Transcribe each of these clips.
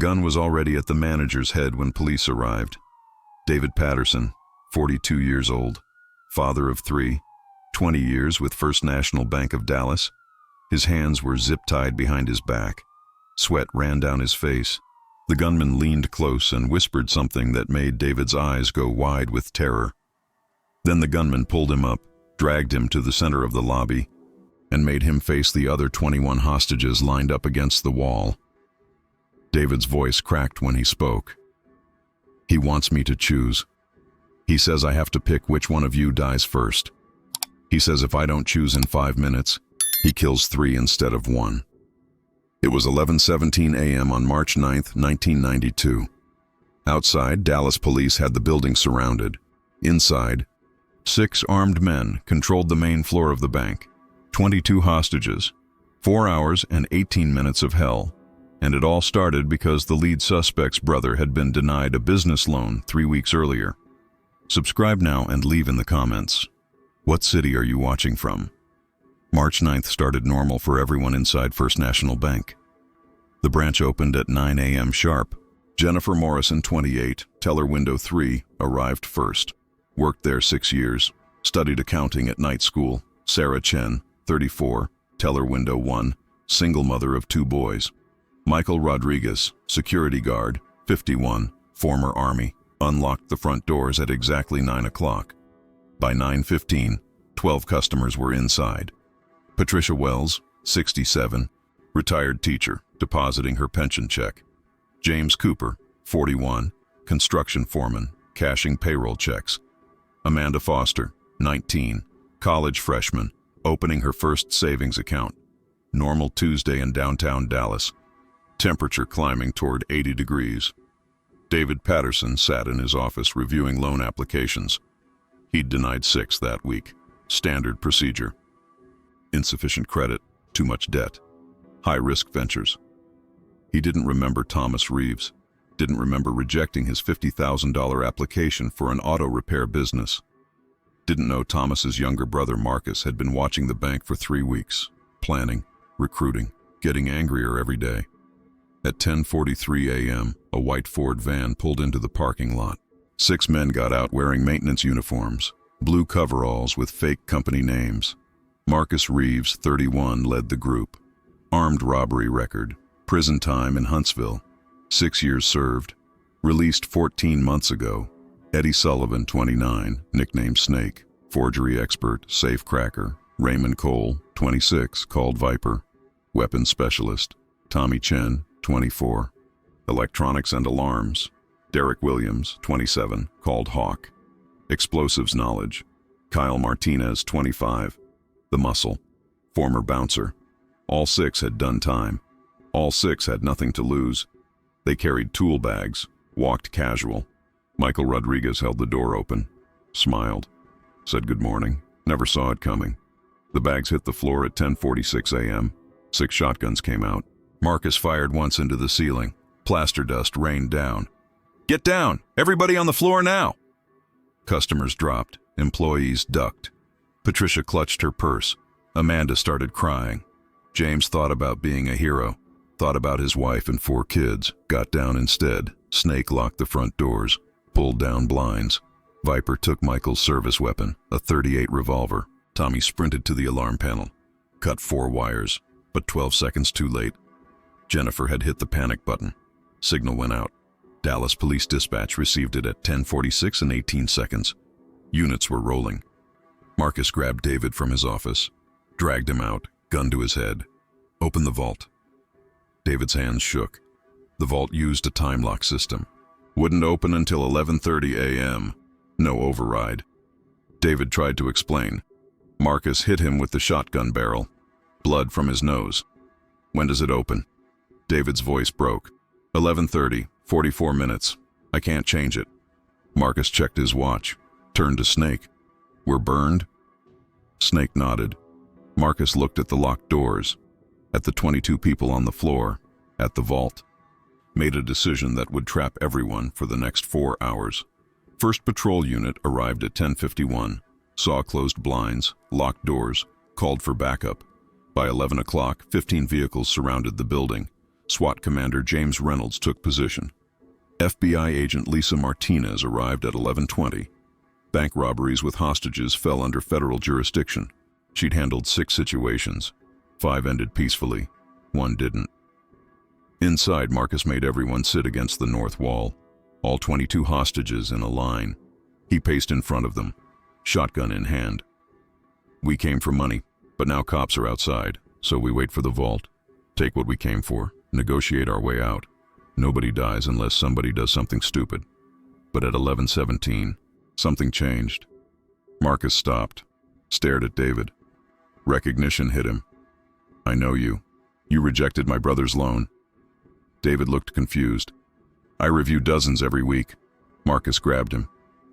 gun was already at the manager's head when police arrived. David Patterson, 42 years old, father of 3, 20 years with First National Bank of Dallas. His hands were zip-tied behind his back. Sweat ran down his face. The gunman leaned close and whispered something that made David's eyes go wide with terror. Then the gunman pulled him up, dragged him to the center of the lobby, and made him face the other 21 hostages lined up against the wall. David's voice cracked when he spoke. He wants me to choose. He says I have to pick which one of you dies first. He says if I don't choose in 5 minutes, he kills 3 instead of 1. It was 11:17 a.m. on March 9, 1992. Outside, Dallas police had the building surrounded. Inside, 6 armed men controlled the main floor of the bank. 22 hostages, 4 hours and 18 minutes of hell. And it all started because the lead suspect's brother had been denied a business loan 3 weeks earlier. Subscribe now and leave in the comments. What city are you watching from? March 9th started normal for everyone inside First National Bank. The branch opened at 9 a.m. sharp. Jennifer Morrison, 28, teller window 3, arrived first. Worked there 6 years. Studied accounting at night school. Sarah Chen, 34, teller window 1, single mother of 2 boys. Michael Rodriguez, security guard, 51, former Army, unlocked the front doors at exactly 9 o'clock. By 9:15, 12 customers were inside. Patricia Wells, 67, retired teacher, depositing her pension check. James Cooper, 41, construction foreman, cashing payroll checks. Amanda Foster, 19, college freshman, opening her first savings account. Normal Tuesday in downtown Dallas. Temperature climbing toward 80 degrees. David Patterson sat in his office reviewing loan applications. He'd denied 6 that week. Standard procedure. Insufficient credit, too much debt, high-risk ventures. He didn't remember Thomas Reeves, didn't remember rejecting his $50,000 application for an auto repair business. Didn't know Thomas's younger brother Marcus had been watching the bank for 3 weeks, planning, recruiting, getting angrier every day. At 10:43 a.m., a white Ford van pulled into the parking lot. 6 men got out wearing maintenance uniforms, blue coveralls with fake company names. Marcus Reeves, 31, led the group. Armed robbery record, prison time in Huntsville, 6 years served, released 14 months ago. Eddie Sullivan, 29, nicknamed Snake, forgery expert, safe cracker. Raymond Cole, 26, called Viper, weapons specialist. Tommy Chen, 24, electronics and alarms. Derek Williams, 27, called Hawk, explosives knowledge. Kyle Martinez, 25, the muscle, former bouncer. All 6 had done time. All 6 had nothing to lose. They carried tool bags, walked casual. Michael Rodriguez held the door open, smiled, said good morning, never saw it coming. The bags hit the floor at 10:46 a.m. 6 shotguns came out. Marcus fired once into the ceiling. Plaster dust rained down. Get down! Everybody on the floor now! Customers dropped. Employees ducked. Patricia clutched her purse. Amanda started crying. James thought about being a hero. Thought about his wife and 4 kids. Got down instead. Snake locked the front doors. Pulled down blinds. Viper took Michael's service weapon, a .38 revolver. Tommy sprinted to the alarm panel. Cut 4 wires, but 12 seconds too late. Jennifer had hit the panic button. Signal went out. Dallas Police Dispatch received it at 10:46 and 18 seconds. Units were rolling. Marcus grabbed David from his office, dragged him out, gun to his head. Open the vault. David's hands shook. The vault used a time lock system. Wouldn't open until 11:30 a.m. No override. David tried to explain. Marcus hit him with the shotgun barrel. Blood from his nose. When does it open? David's voice broke. 11:30, 44 minutes. I can't change it. Marcus checked his watch, turned to Snake. We're burned? Snake nodded. Marcus looked at the locked doors, at the 22 people on the floor, at the vault. Made a decision that would trap everyone for the next 4 hours. First patrol unit arrived at 10:51, saw closed blinds, locked doors, called for backup. By 11 o'clock, 15 vehicles surrounded the building. SWAT Commander James Reynolds took position. FBI agent Lisa Martinez arrived at 11:20. Bank robberies with hostages fell under federal jurisdiction. She'd handled 6 situations. 5 ended peacefully. 1 didn't. Inside, Marcus made everyone sit against the north wall, all 22 hostages in a line. He paced in front of them, shotgun in hand. We came for money, but now cops are outside, so we wait for the vault, take what we came for, negotiate our way out. Nobody dies unless somebody does something stupid. But at 11:17, something changed. Marcus stopped, stared at David. Recognition hit him. I know you. You rejected my brother's loan. David looked confused. I review dozens every week. Marcus grabbed him.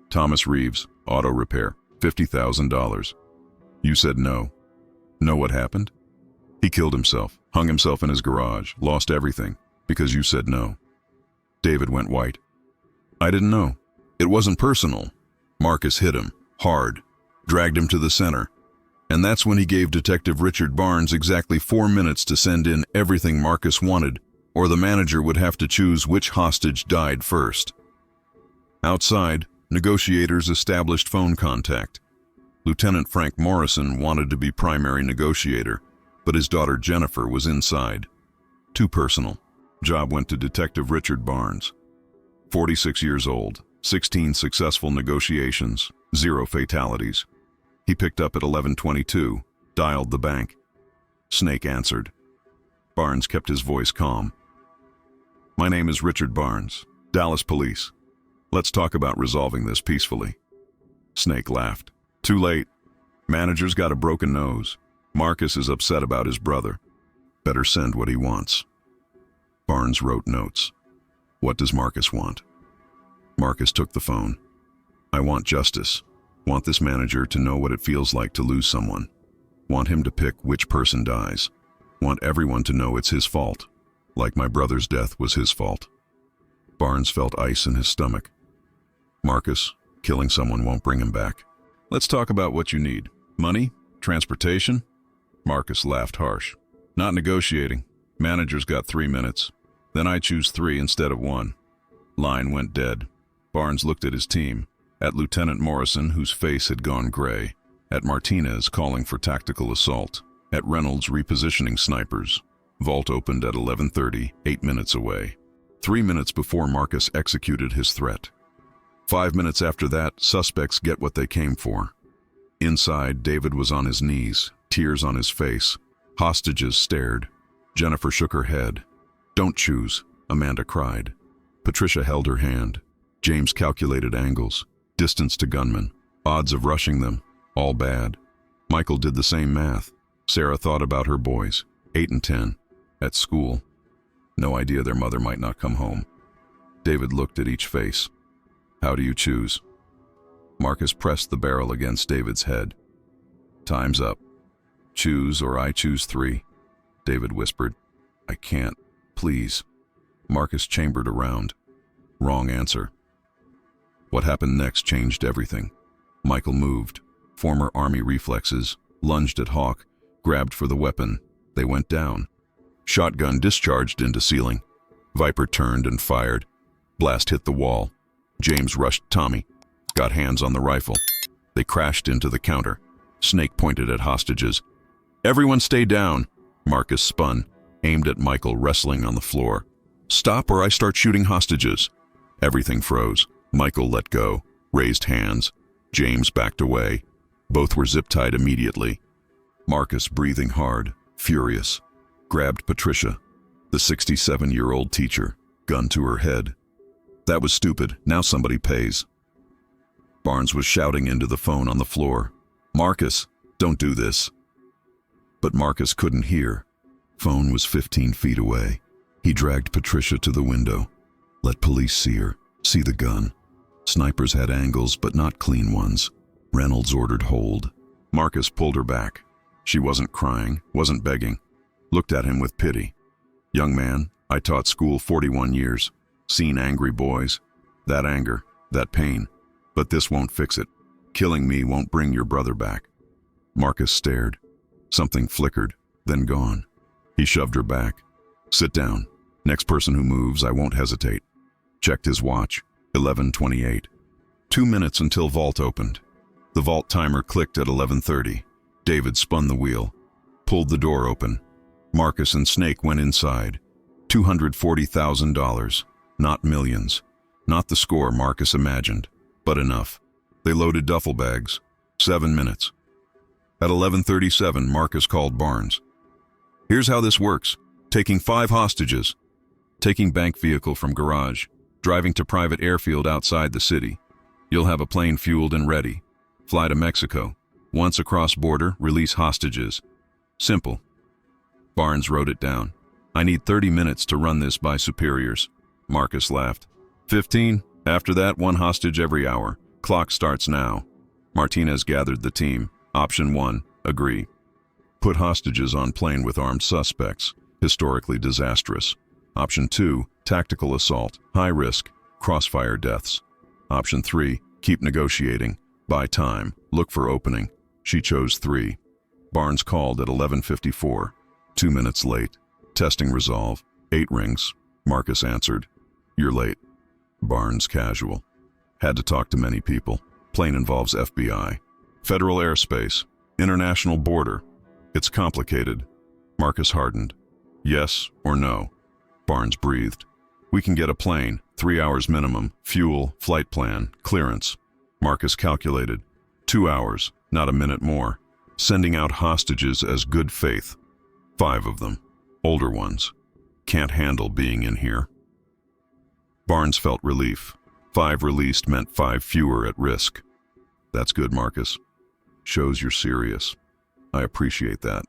Thomas Reeves, auto repair, $50,000. You said no. Know what happened? He killed himself, hung himself in his garage, lost everything, because you said no. David went white. I didn't know. It wasn't personal. Marcus hit him, hard, dragged him to the center. And that's when he gave Detective Richard Barnes exactly 4 minutes to send in everything Marcus wanted, or the manager would have to choose which hostage died first. Outside, negotiators established phone contact. Lieutenant Frank Morrison wanted to be primary negotiator, but his daughter Jennifer was inside. Too personal. Job went to Detective Richard Barnes. 46 years old, 16 successful negotiations, 0 fatalities. He picked up at 11:22, dialed the bank. Snake answered. Barnes kept his voice calm. My name is Richard Barnes, Dallas Police. Let's talk about resolving this peacefully. Snake laughed. Too late. Manager's got a broken nose. Marcus is upset about his brother. Better send what he wants. Barnes wrote notes. What does Marcus want? Marcus took the phone. I want justice. Want this manager to know what it feels like to lose someone. Want him to pick which person dies. Want everyone to know it's his fault. Like my brother's death was his fault. Barnes felt ice in his stomach. Marcus, killing someone won't bring him back. Let's talk about what you need. Money? Transportation? Marcus laughed harsh. Not negotiating. Manager's got 3 minutes. Then I choose 3 instead of 1. Line went dead. Barnes looked at his team. At Lieutenant Morrison, whose face had gone gray. At Martinez, calling for tactical assault. At Reynolds, repositioning snipers. Vault opened at 11:30, 8 minutes away. 3 minutes before Marcus executed his threat. 5 minutes after that, suspects get what they came for. Inside, David was on his knees, tears on his face. Hostages stared. Jennifer shook her head. Don't choose, Amanda cried. Patricia held her hand. James calculated angles, distance to Gunman, odds of rushing them, all bad. Michael did the same math. Sarah thought about her boys, 8 and 10, at school. No idea their mother might not come home. David looked at each face. How do you choose? Marcus pressed the barrel against David's head. Time's up. Choose or I choose 3. David whispered. I can't. Please. Marcus chambered around. Wrong answer. What happened next changed everything. Michael moved. Former Army reflexes. Lunged at Hawk. Grabbed for the weapon. They went down. Shotgun discharged into ceiling. Viper turned and fired. Blast hit the wall. James rushed Tommy. Got hands on the rifle. They crashed into the counter. Snake pointed at hostages. Everyone stay down. Marcus spun. Aimed at Michael wrestling on the floor. Stop or I start shooting hostages. Everything froze. Michael let go. Raised hands. James backed away. Both were zip-tied immediately. Marcus, breathing hard, furious, grabbed Patricia, the 67-year-old teacher, gun to her head. That was stupid. Now somebody pays. Barnes was shouting into the phone on the floor. Marcus, don't do this. But Marcus couldn't hear. Phone was 15 feet away. He dragged Patricia to the window. Let police see her, see the gun. Snipers had angles, but not clean ones. Reynolds ordered hold. Marcus pulled her back. She wasn't crying, wasn't begging. Looked at him with pity. Young man, I taught school 41 years. Seen angry boys. That anger, that pain. But this won't fix it. Killing me won't bring your brother back. Marcus stared. Something flickered, then gone. He shoved her back. Sit down. Next person who moves, I won't hesitate. Checked his watch. 11:28. 2 minutes until vault opened. The vault timer clicked at 11:30. David spun the wheel, pulled the door open. Marcus and Snake went inside. $240,000. Not millions. Not the score Marcus imagined, but enough. They loaded duffel bags. 7 minutes. At 11:37, Marcus called Barnes. Here's how this works. Taking 5 hostages. Taking bank vehicle from garage. Driving to private airfield outside the city. You'll have a plane fueled and ready. Fly to Mexico. Once across border, release hostages. Simple. Barnes wrote it down. I need 30 minutes to run this by superiors. Marcus laughed. 15. After that, 1 hostage every hour. Clock starts now. Martinez gathered the team. Option 1, agree. Put hostages on plane with armed suspects. Historically disastrous. Option 2, tactical assault. High risk. Crossfire deaths. Option 3, keep negotiating. Buy time. Look for opening. She chose 3. Barnes called at 11:54. 2 minutes late. Testing resolve. 8 rings. Marcus answered. You're late. Barnes casual. Had to talk to many people. Plane involves FBI. Federal airspace. International border. It's complicated. Marcus hardened. Yes or no? Barnes breathed. We can get a plane. 3 hours minimum. Fuel, flight plan, clearance. Marcus calculated. 2 hours, not a minute more. Sending out hostages as good faith. 5 of them. Older ones. Can't handle being in here. Barnes felt relief. 5 released meant 5 fewer at risk. That's good, Marcus. Shows you're serious. I appreciate that.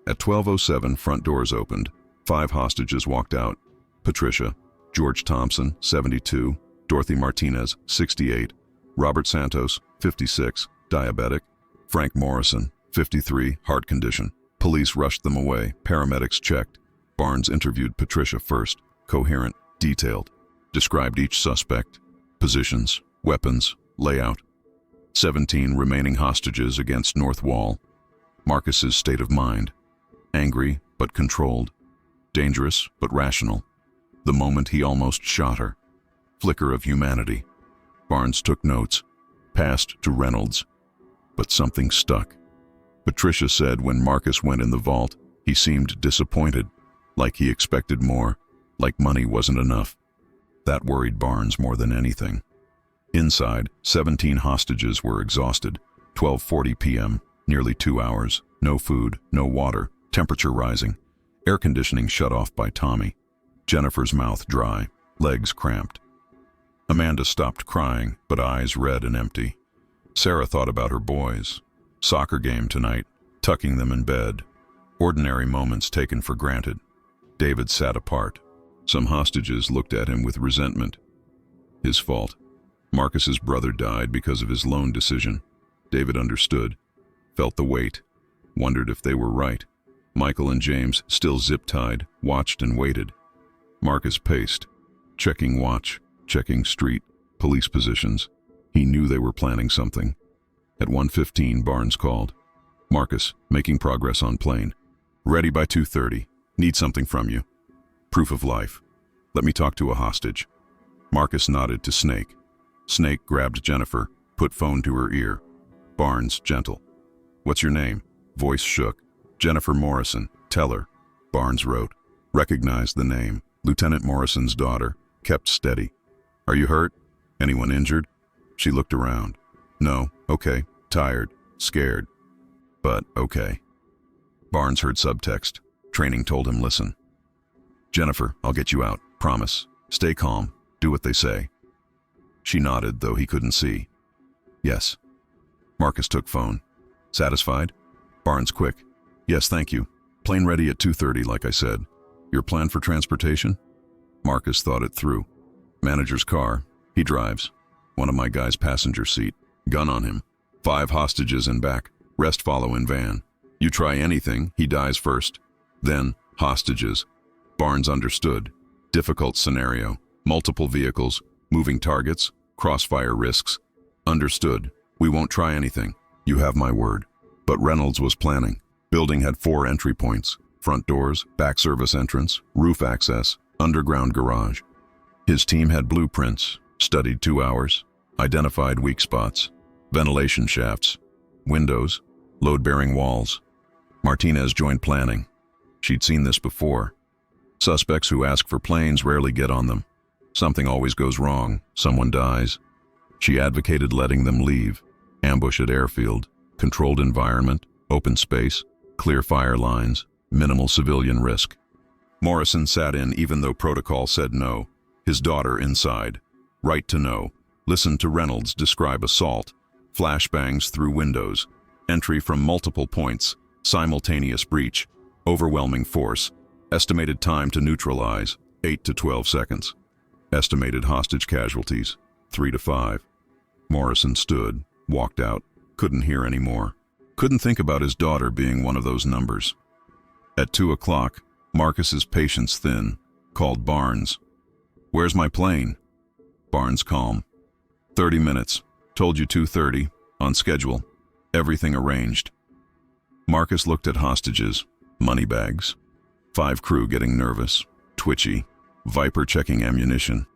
At 12:07, front doors opened. 5 hostages walked out. Patricia, George Thompson, 72, Dorothy Martinez, 68, Robert Santos, 56, diabetic, Frank Morrison, 53, heart condition. Police rushed them away. Paramedics checked. Barnes interviewed Patricia first. Coherent, detailed. Described each suspect, positions, weapons, layout. 17 remaining hostages against north wall. Marcus's state of mind. Angry, but controlled. Dangerous, but rational. The moment he almost shot her. Flicker of humanity. Barnes took notes. Passed to Reynolds. But something stuck. Patricia said when Marcus went in the vault, he seemed disappointed, like he expected more, like money wasn't enough. That worried Barnes more than anything. Inside, 17 hostages were exhausted. 12:40 p.m., nearly 2 hours. No food, no water, temperature rising. Air conditioning shut off by Tommy. Jennifer's mouth dry, legs cramped. Amanda stopped crying, but eyes red and empty. Sarah thought about her boys. Soccer game tonight, tucking them in bed. Ordinary moments taken for granted. David sat apart. Some hostages looked at him with resentment. His fault. Marcus's brother died because of his loan decision. David understood. Felt the weight. Wondered if they were right. Michael and James, still zip-tied, watched and waited. Marcus paced. Checking watch, checking street, police positions. He knew they were planning something. At 1:15, Barnes called. Marcus, making progress on plane. Ready by 2:30. Need something from you. Proof of life. Let me talk to a hostage. Marcus nodded to Snake. Snake grabbed Jennifer, put phone to her ear. Barnes, gentle. What's your name? Voice shook. Jennifer Morrison. Tell her. Barnes wrote. Recognized the name. Lieutenant Morrison's daughter. Kept steady. Are you hurt? Anyone injured? She looked around. No, okay. Tired. Scared. But okay. Barnes heard subtext. Training told him listen. Jennifer, I'll get you out. Promise. Stay calm. Do what they say. She nodded, though he couldn't see. Yes. Marcus took phone. Satisfied? Barnes quick. Yes, thank you. Plane ready at 2:30, like I said. Your plan for transportation? Marcus thought it through. Manager's car. He drives. One of my guys' passenger seat. Gun on him. 5 hostages in back. Rest follow in van. You try anything, he dies first. Then, hostages. Barnes understood. Difficult scenario. Multiple vehicles. Moving targets. Crossfire risks. Understood. We won't try anything. You have my word. But Reynolds was planning. Building had 4 entry points. Front doors, back service entrance, roof access, underground garage. His team had blueprints, studied 2 hours, identified weak spots, ventilation shafts, windows, load-bearing walls. Martinez joined planning. She'd seen this before. Suspects who ask for planes rarely get on them. Something always goes wrong. Someone dies. She advocated letting them leave. Ambush at airfield, controlled environment, open space, clear fire lines, minimal civilian risk. Morrison sat in even though protocol said no. His daughter inside. Right to know. Listened to Reynolds describe assault. Flashbangs through windows. Entry from multiple points. Simultaneous breach. Overwhelming force. Estimated time to neutralize, 8 to 12 seconds. Estimated hostage casualties, 3 to 5. Morrison stood, walked out, couldn't hear any more. Couldn't think about his daughter being one of those numbers. At 2 o'clock, Marcus's patience thin, called Barnes. "Where's my plane?" Barnes calm. 30 minutes. Told you 2:30. On schedule. Everything arranged. Marcus looked at hostages, money bags. 5 crew getting nervous, twitchy. Viper checking ammunition.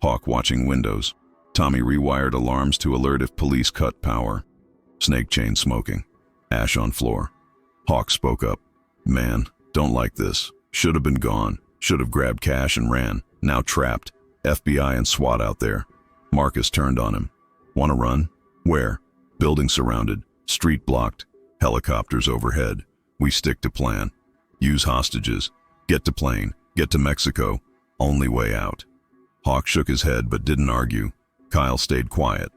Hawk watching windows. Tommy rewired alarms to alert if police cut power. Snake chain smoking. Ash on floor. Hawk spoke up. "Man, don't like this. Should have been gone. Should have grabbed cash and ran. Now trapped. FBI and SWAT out there." Marcus turned on him. "Want to run? Where?" "Building surrounded. Street blocked. Helicopters overhead. We stick to plan. Use hostages. Get to plane. Get to Mexico. Only way out." Hawk shook his head but didn't argue. Kyle stayed quiet.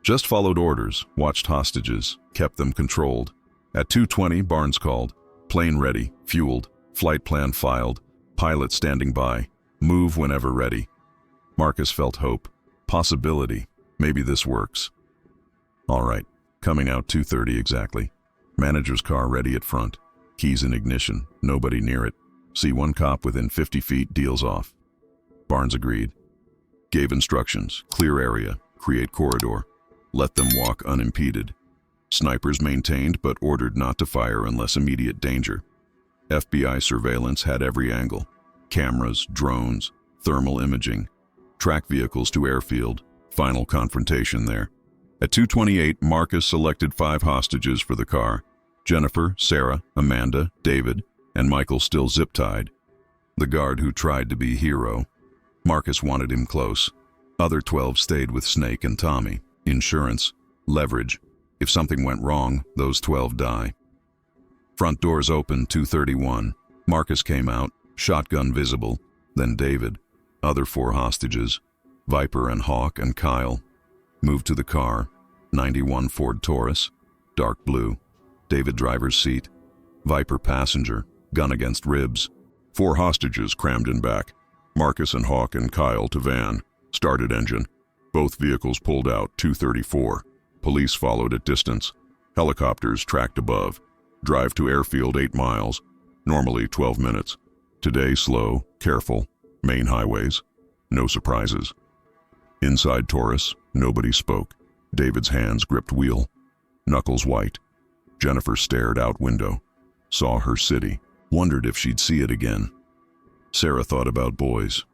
Just followed orders, watched hostages, kept them controlled. At 2:20, Barnes called. "Plane ready, fueled, flight plan filed, pilot standing by, move whenever ready." Marcus felt hope. Possibility. Maybe this works. "All right, coming out 2:30 exactly. Manager's car ready at front. Keys in ignition, nobody near it. See one cop within 50 feet, deals off." Barnes agreed. Gave instructions, clear area, create corridor. Let them walk unimpeded. Snipers maintained but ordered not to fire unless immediate danger. FBI surveillance had every angle. Cameras, drones, thermal imaging. Track vehicles to airfield. Final confrontation there. At 2:28, Marcus selected 5 hostages for the car. Jennifer, Sarah, Amanda, David, and Michael still zip-tied. The guard who tried to be hero. Marcus wanted him close. Other 12 stayed with Snake and Tommy. Insurance, leverage. If something went wrong, those 12 die. Front doors open, 2:31. Marcus came out, shotgun visible. Then David. Other 4 hostages. Viper and Hawk and Kyle. Moved to the car. 91 Ford Taurus. Dark blue. David driver's seat. Viper passenger. Gun against ribs. 4 hostages crammed in back. Marcus and Hawk and Kyle to van. Started engine. Both vehicles pulled out, 2:34. Police followed at distance. Helicopters tracked above. Drive to airfield 8 miles. Normally 12 minutes. Today slow, careful. Main highways. No surprises. Inside Taurus, nobody spoke. David's hands gripped wheel. Knuckles white. Jennifer stared out window. Saw her city. Wondered if she'd see it again. Sarah thought about boys.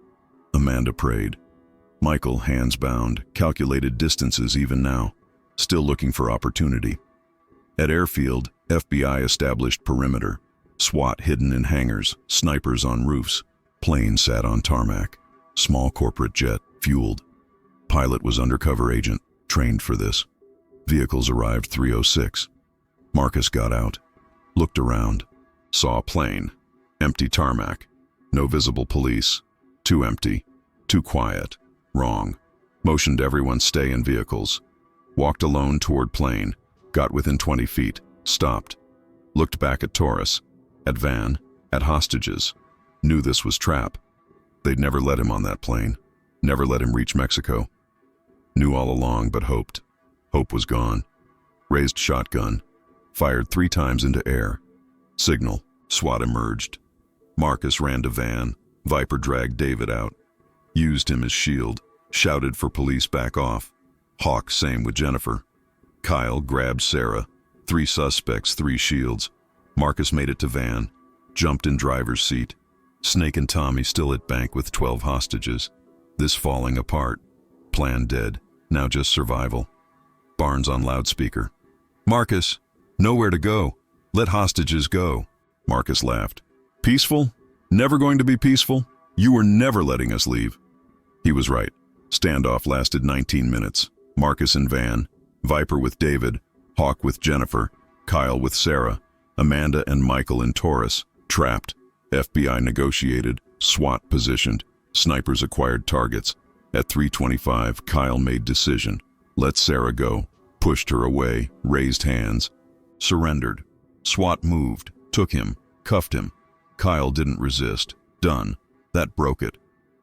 Amanda prayed. Michael, hands bound, calculated distances even now. Still looking for opportunity. At airfield, FBI established perimeter. SWAT hidden in hangars, snipers on roofs. Plane sat on tarmac. Small corporate jet, fueled. Pilot was undercover agent, trained for this. Vehicles arrived 3:06. Marcus got out. Looked around. Saw a plane. Empty tarmac. No visible police. Too empty. Too quiet. Wrong. Motioned everyone stay in vehicles. Walked alone toward plane. Got within 20 feet. Stopped. Looked back at Taurus. At van. At hostages. Knew this was trap. They'd never let him on that plane. Never let him reach Mexico. Knew all along but hoped. Hope was gone. Raised shotgun. Fired 3 times into air. Signal. SWAT emerged. Marcus ran to van. Viper dragged David out. Used him as shield. Shouted for police back off. Hawk same with Jennifer. Kyle grabbed Sarah. 3 suspects, 3 shields. Marcus made it to van. jumped in driver's seat. Snake and Tommy still at bank with 12 hostages. This falling apart. Plan dead, now just survival. Barnes on loudspeaker. "Marcus, nowhere to go. Let hostages go." Marcus laughed. "Peaceful? Never going to be peaceful? You were never letting us leave." He was right. Standoff lasted 19 minutes. Marcus in van, Viper with David, Hawk with Jennifer, Kyle with Sarah, Amanda and Michael in Taurus, trapped. FBI negotiated, SWAT positioned, snipers acquired targets. At 3:25, Kyle made decision. Let Sarah go. Pushed her away, raised hands. Surrendered. SWAT moved, took him, cuffed him. Kyle didn't resist. Done. That broke it.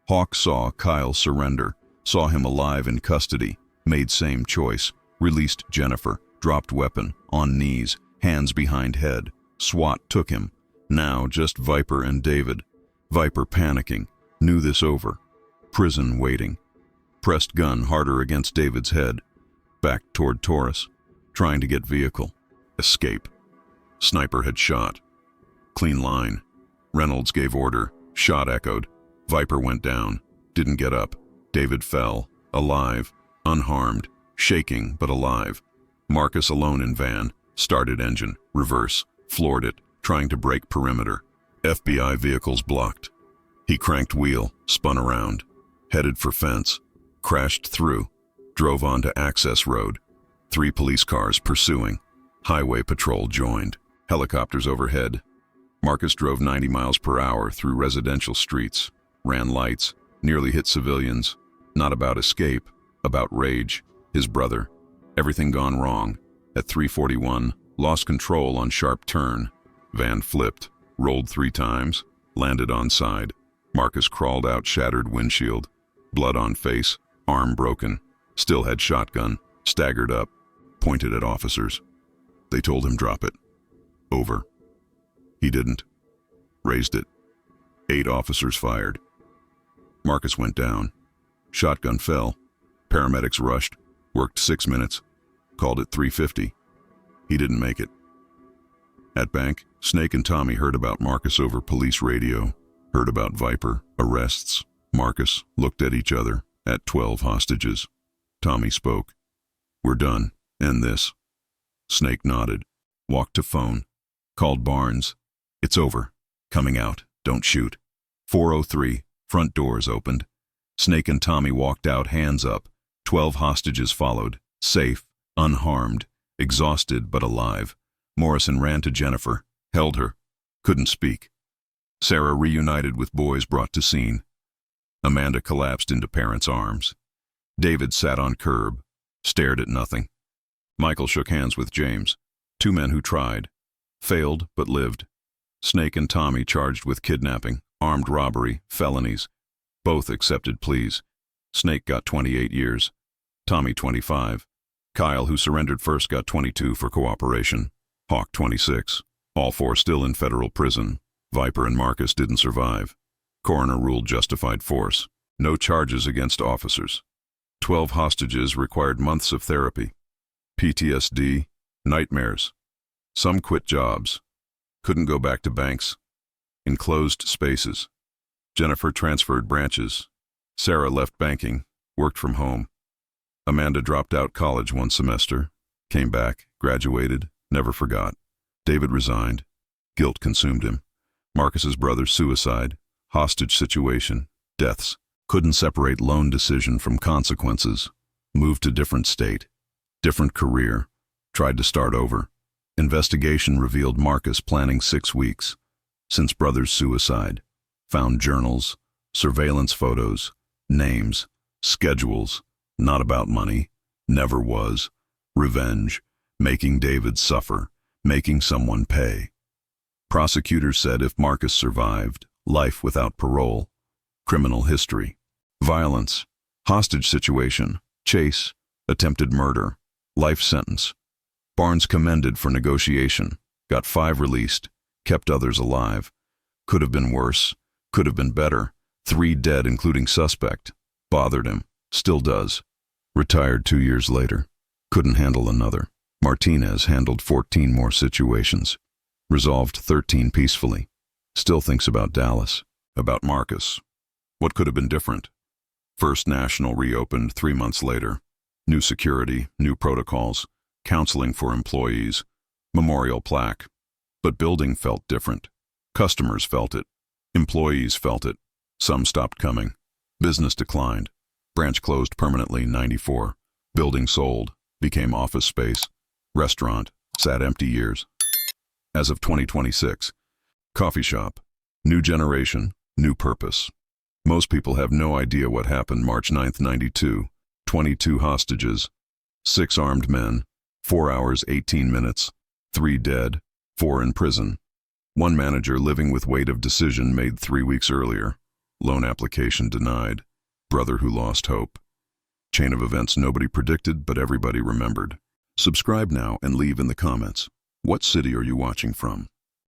Hawk saw Kyle surrender, saw him alive in custody, made same choice, released Jennifer, dropped weapon, on knees, hands behind head. SWAT took him. Now just Viper and David. Viper panicking, knew this over. Prison waiting. Pressed gun harder against David's head. Back toward Taurus, trying to get vehicle. Escape. Sniper had shot. Clean line. Reynolds gave order. Shot echoed. Viper went down. Didn't get up. David fell. Alive. Unharmed. Shaking, but alive. Marcus alone in van. Started engine. Reverse. Floored it. Trying to break perimeter. FBI vehicles blocked. He cranked wheel. Spun around. Headed for fence. Crashed through. Drove onto access road. 3 police cars pursuing. Highway patrol joined. Helicopters overhead. Marcus drove 90 miles per hour through residential streets. Ran lights. Nearly hit civilians. Not about escape. About rage. His brother. Everything gone wrong. At 3:41, lost control on sharp turn. Van flipped. Rolled 3 times. Landed on side. Marcus crawled out shattered windshield. Blood on face. Arm broken. Still had shotgun. Staggered up. Pointed at officers. They told him drop it. Over. He didn't. Raised it. 8 officers fired. Marcus went down. Shotgun fell. Paramedics rushed. Worked 6 minutes. Called it 3:50. He didn't make it. At bank, Snake and Tommy heard about Marcus over police radio. Heard about Viper, arrests. Marcus looked at each other. At 12 hostages. Tommy spoke. "We're done. End this." Snake nodded. Walked to phone. Called Barnes. "It's over. Coming out. Don't shoot." 4:03. Front doors opened. Snake and Tommy walked out, hands up. 12 hostages followed. Safe. Unharmed. Exhausted but alive. Morrison ran to Jennifer. Held her. Couldn't speak. Sarah reunited with boys brought to scene. Amanda collapsed into parents' arms. David sat on curb. Stared at nothing. Michael shook hands with James. 2 men who tried. Failed but lived. Snake and Tommy charged with kidnapping, armed robbery, felonies. Both accepted pleas. Snake got 28 years. Tommy 25. Kyle, who surrendered first, got 22 for cooperation. Hawk 26. All 4 still in federal prison. Viper and Marcus didn't survive. Coroner ruled justified force. No charges against officers. 12 hostages required months of therapy. PTSD, nightmares. Some quit jobs. Couldn't go back to banks. Enclosed spaces. Jennifer transferred branches. Sarah left banking, worked from home. Amanda dropped out college 1 semester. Came back, graduated, never forgot. David resigned. Guilt consumed him. Marcus's brother's suicide. Hostage situation, deaths. Couldn't separate loan decision from consequences. Moved to different state. Different career. Tried to start over. Investigation revealed Marcus planning 6 weeks. Since brother's suicide. Found journals, surveillance photos, names, schedules. Not about money. Never was. Revenge. Making David suffer. Making someone pay. Prosecutors said if Marcus survived, life without parole. Criminal history. Violence. Hostage situation. Chase. Attempted murder. Life sentence. Barnes commended for negotiation. Got 5 released. Kept others alive. Could have been worse. Could have been better. 3 dead, including suspect. Bothered him. Still does. Retired 2 years later. Couldn't handle another. Martinez handled 14 more situations. Resolved 13 peacefully. Still thinks about Dallas, about Marcus. What could have been different? First National reopened 3 months later. New security, new protocols, counseling for employees, memorial plaque. But building felt different. Customers felt it. Employees felt it. Some stopped coming. Business declined. Branch closed permanently 94. Building sold, became office space. Restaurant, sat empty years. As of 2026, coffee shop, new generation, new purpose. Most people have no idea what happened March 9th, 92. 22 hostages, 6 armed men, 4 hours 18 minutes, 3 dead, 4 in prison. One manager living with weight of decision made 3 weeks earlier. Loan application denied. Brother who lost hope. Chain of events nobody predicted, but everybody remembered. Subscribe now and leave in the comments. What city are you watching from?